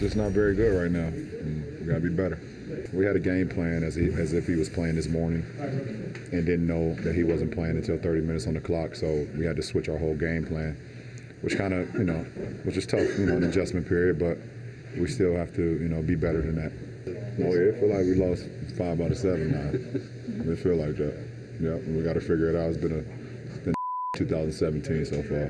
just not very good right now. We got to be better. We had a game plan as if he was playing this morning and didn't know that he wasn't playing until 30 minutes on the clock, so we had to switch our whole game plan, which kind of, which is tough, an adjustment period, but we still have to, be better than that. Oh, yeah, it feel like we lost 5 out of 7 now. It feel like that. Yeah, we got to figure it out. It's been 2017 so far.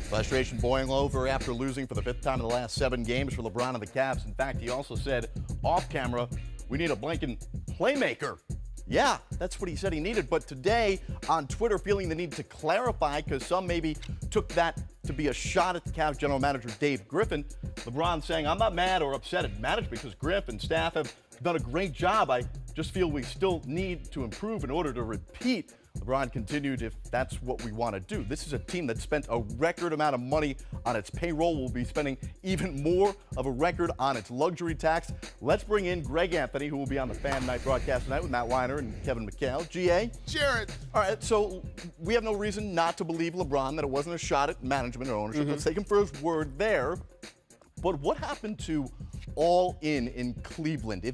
Frustration boiling over after losing for the 5th time in the last 7 games for LeBron and the Cavs. In fact, he also said off camera, we need a blanking playmaker. Yeah, that's what he said he needed. But today on Twitter, feeling the need to clarify, because some maybe took that to be a shot at the Cavs general manager, Dave Griffin. LeBron saying, I'm not mad or upset at management because Griff and staff have done a great job. I just feel we still need to improve in order to repeat. LeBron continued, if that's what we want to do. This is a team that spent a record amount of money on its payroll. We'll be spending even more of a record on its luxury tax. Let's bring in Greg Anthony, who will be on the Fan Night broadcast tonight with Matt Weiner and Kevin McHale. GA? Jared. All right, so we have no reason not to believe LeBron that it wasn't a shot at management or ownership. Let's take him for his word there. But what happened to all in Cleveland?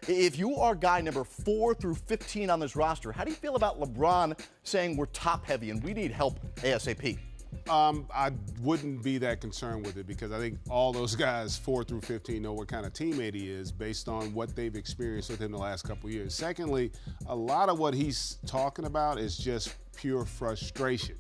If you are guy number 4 through 15 on this roster, how do you feel about LeBron saying we're top heavy and we need help ASAP? I wouldn't be that concerned with it because I think all those guys 4 through 15 know what kind of teammate he is based on what they've experienced with him the last couple of years. Secondly, a lot of what he's talking about is just pure frustration.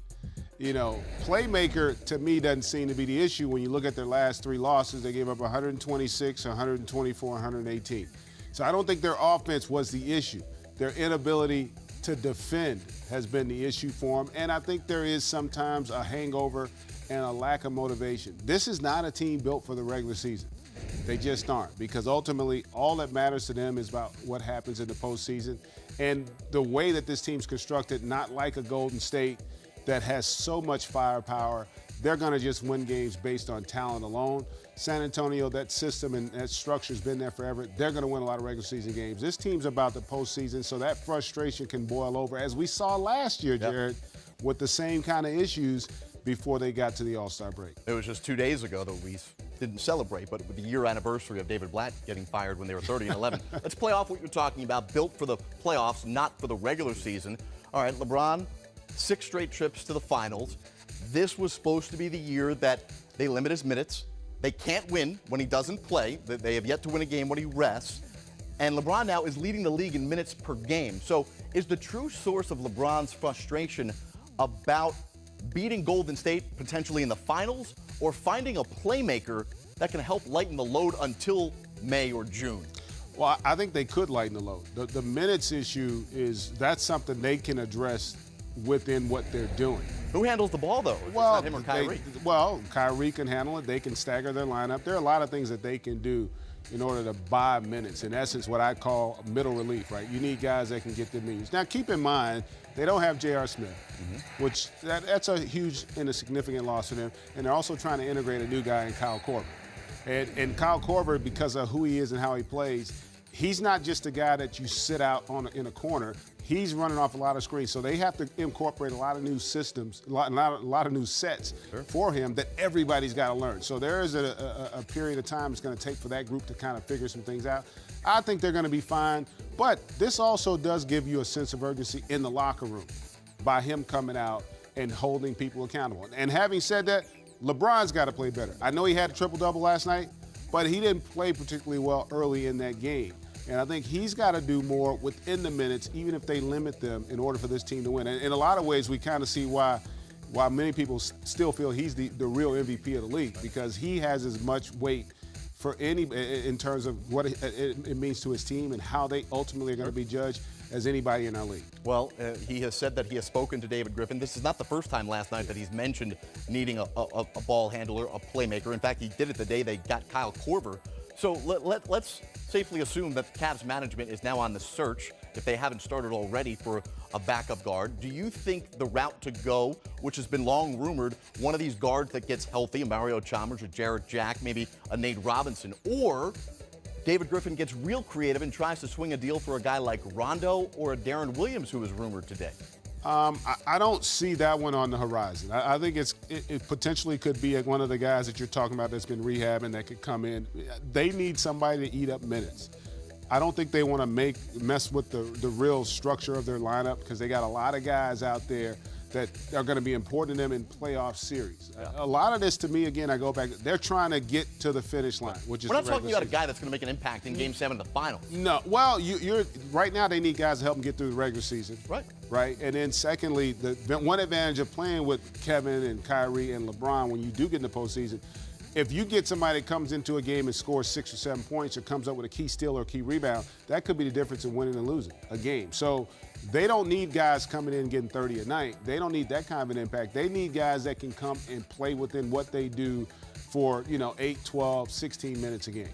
Playmaker, to me, doesn't seem to be the issue. When you look at their last 3 losses, they gave up 126, 124, 118. So I don't think their offense was the issue. Their inability to defend has been the issue for them. And I think there is sometimes a hangover and a lack of motivation. This is not a team built for the regular season. They just aren't, because ultimately all that matters to them is about what happens in the postseason. And the way that this team's constructed, not like a Golden State that has so much firepower, they're going to just win games based on talent alone. San Antonio, that system and that structure's been there forever. They're going to win a lot of regular season games. This team's about the postseason, so that frustration can boil over, as we saw last year, Jared, with the same kind of issues before they got to the All-Star break. It was just 2 days ago that we didn't celebrate, but with the year anniversary of David Blatt getting fired when they were 30-11. Let's play off what you're talking about, built for the playoffs, not for the regular season. All right, LeBron, 6 straight trips to the finals. This was supposed to be the year that they limit his minutes. They can't win when he doesn't play. They have yet to win a game when he rests. And LeBron now is leading the league in minutes per game. So is the true source of LeBron's frustration about beating Golden State potentially in the finals, or finding a playmaker that can help lighten the load until May or June? Well, I think they could lighten the load. The minutes issue that's something they can address within what they're doing. Who handles the ball, though? It's not him or Kyrie. Kyrie can handle it. They can stagger their lineup. There are a lot of things that they can do in order to buy minutes. In essence, what I call middle relief, right? You need guys that can get the minutes. Now, keep in mind, they don't have J.R. Smith, which that's a huge and a significant loss for them. And they're also trying to integrate a new guy in Kyle Korver. And Kyle Korver, because of who he is and how he plays, he's not just a guy that you sit out in a corner. He's running off a lot of screens, so they have to incorporate a lot of new systems, a lot of new sets for him that everybody's got to learn. So there is a period of time it's going to take for that group to kind of figure some things out. I think they're going to be fine, but this also does give you a sense of urgency in the locker room by him coming out and holding people accountable. And having said that, LeBron's got to play better. I know he had a triple-double last night, but he didn't play particularly well early in that game. And I think he's got to do more within the minutes, even if they limit them, in order for this team to win. And in a lot of ways, we kind of see why many people still feel he's the real MVP of the league, because he has as much weight for in terms of what it means to his team and how they ultimately are going to be judged as anybody in our league. Well, he has said that he has spoken to David Griffin. This is not the first time last night that he's mentioned needing a ball handler, a playmaker. In fact, he did it the day they got Kyle Korver. So let's safely assume that the Cavs management is now on the search, if they haven't started already, for a backup guard. Do you think the route to go, which has been long rumored, one of these guards that gets healthy, a Mario Chalmers or Jarrett Jack, maybe a Nate Robinson, or David Griffin gets real creative and tries to swing a deal for a guy like Rondo or a Darren Williams, who is rumored today? I don't see that one on the horizon. I think it potentially could be one of the guys that you're talking about that's been rehabbing that could come in. They need somebody to eat up minutes. I don't think they want to mess with the real structure of their lineup because they got a lot of guys out there that are going to be important to them in playoff series. Yeah. A lot of this, to me, again, I go back, they're trying to get to the finish line, which is We're not talking about a guy that's going to make an impact in Game 7 of the finals. No. Well, you're right now they need guys to help them get through the regular season. Right. Right. And then secondly, the one advantage of playing with Kevin and Kyrie and LeBron when you do get in the postseason, if you get somebody that comes into a game and scores 6 or 7 points or comes up with a key steal or a key rebound, that could be the difference in winning and losing a game. So they don't need guys coming in and getting 30 a night. They don't need that kind of an impact. They need guys that can come and play within what they do for, 8, 12, 16 minutes a game.